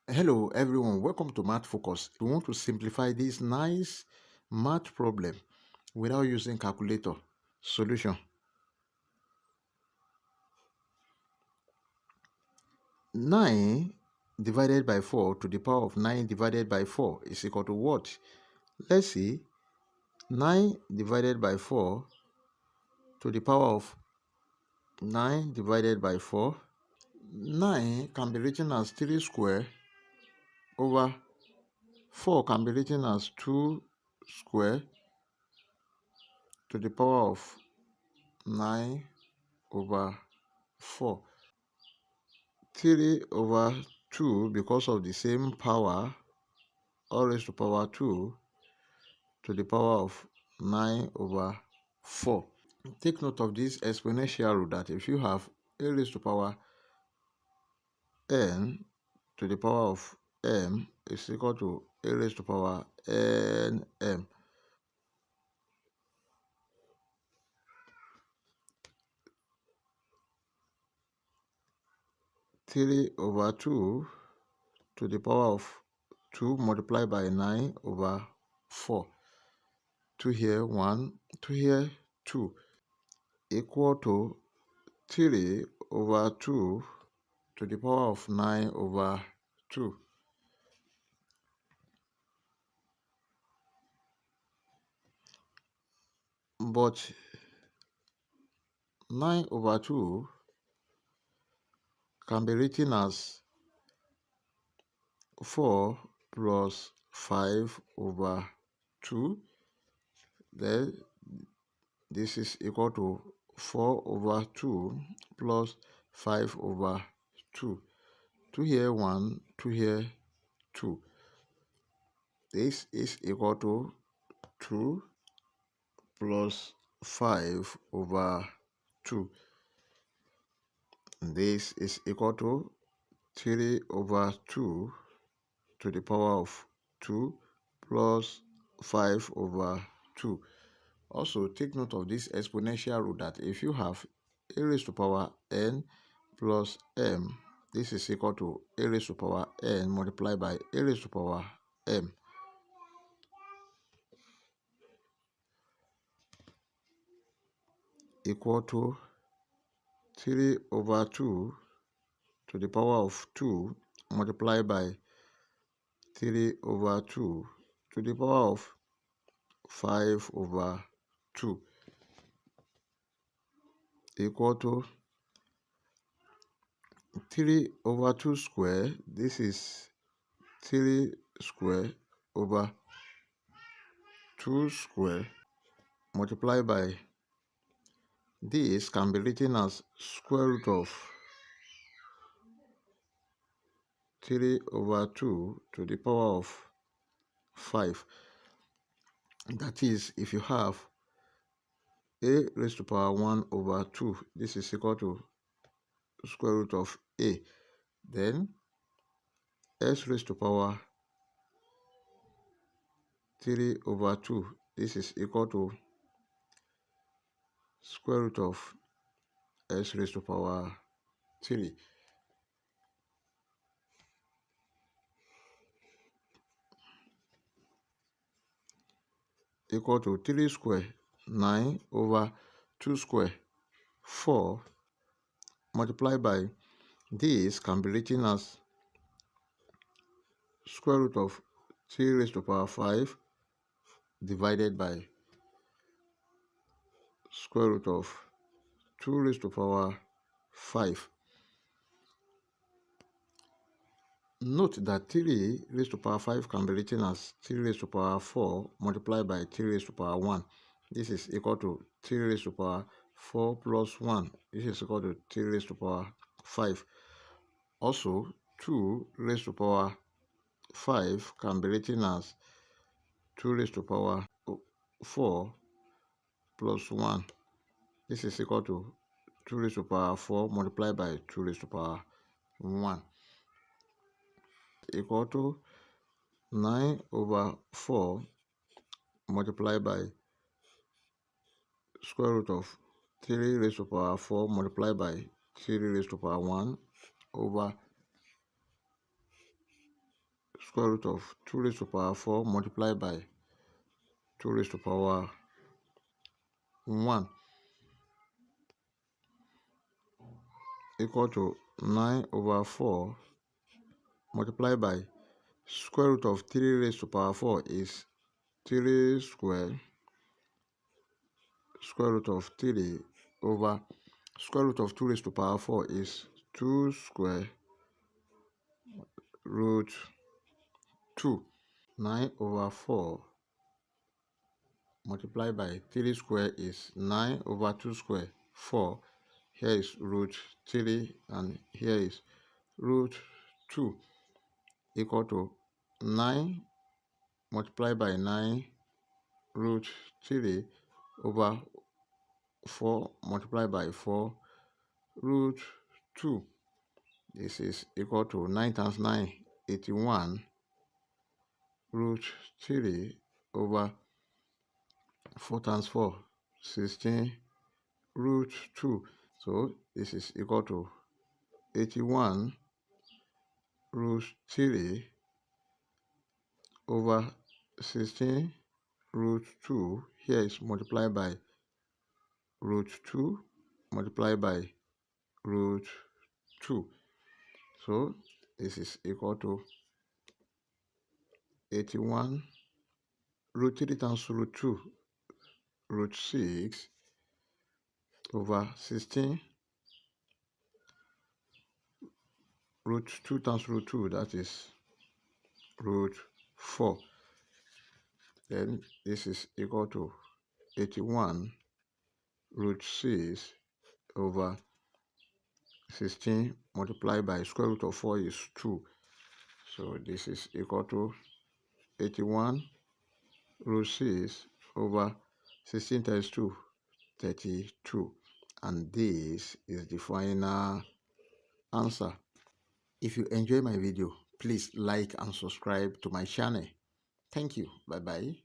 Hello everyone, welcome to Mathsfocus. We want to simplify this nice math problem without using calculator. Solution: 9 divided by 4 to the power of 9 divided by 4 is equal to what? Let's see. 9 divided by 4 to the power of 9 divided by 4. 9 can be written as 3 square over 4 can be written as 2 square to the power of 9 over 4. 3 over 2, because of the same power, all raised to power 2 to the power of 9 over 4. Take note of this exponential rule that if you have a raised to power n to the power of m is equal to a raised to power nm. 3 over 2 to the power of 2 multiplied by 9 over 4. 2 here, 1, 2 here, 2, equal to 3 over 2 to the power of 9 over 2. But 9 over 2 can be written as 4 plus 5 over 2. Then this is equal to 4 over 2 plus 5 over 2. 2 here, 1, 2 here, 2. This is equal to 2 plus 5 over 2. This is equal to 3 over 2 to the power of 2 plus 5 over 2. Also, take note of this exponential rule that if you have a raised to power n plus m, this is equal to a raised to power n multiplied by a raised to power m. Equal to 3 over 2 to the power of 2 multiplied by 3 over 2 to the power of 5 over 2 equal to 3 over 2 square. This is 3 square over 2 square multiplied by this can be written as square root of 3 over 2 to the power of 5. That is, if you have a raised to power 1 over 2, this is equal to square root of a. Then s raised to power 3 over 2, this is equal to square root of s raised to power 3. Equal to 3 square, 9 over 2 square, 4, multiplied by this can be written as square root of 3 raised to power 5 divided by square root of 2 raised to power 5. Note that 3 raised to power 5 can be written as 3 raised to power 4 multiplied by 3 raised to power 1. This is equal to 3 raised to power 4 plus 1. This is equal to 3 raised to power 5. Also, 2 raised to power 5 can be written as 2 raised to power 4 plus 1. This is equal to 2 raised to power 4 multiplied by 2 raised to power 1. Equal to 9 over 4 multiplied by square root of 3 raised to power 4 multiplied by 3 raised to power 1 over square root of 2 raised to power 4 multiplied by 2 raised to power 1 equal to 9 over 4 multiplied by square root of 3 raised to power 4 is 3 square root of 3 over square root of 2 raised to power 4 is 2 square root 2. 9 over 4 multiplied by 3 square is 9 over 2 square, 4. Here is root 3 and here is root 2 equal to 9 multiplied by 9 root 3 over 4 multiplied by 4 root 2. This is equal to 9 times 9, 81 root 3 over 4 times 4, 16 root 2. So this is equal to 81 root 3 over 16 root 2. Here is multiplied by root 2 multiplied by root 2. So this is equal to 81 root 3 times root 2, root 6 over 16 root 2 times root 2, that is root 4. Then this is equal to 81 root 6 over 16 multiplied by square root of 4 is 2. So this is equal to 81 root 6 over 16 times 2, 32. And this is the final answer. If you enjoy my video, please like and subscribe to my channel. Thank you. Bye-bye.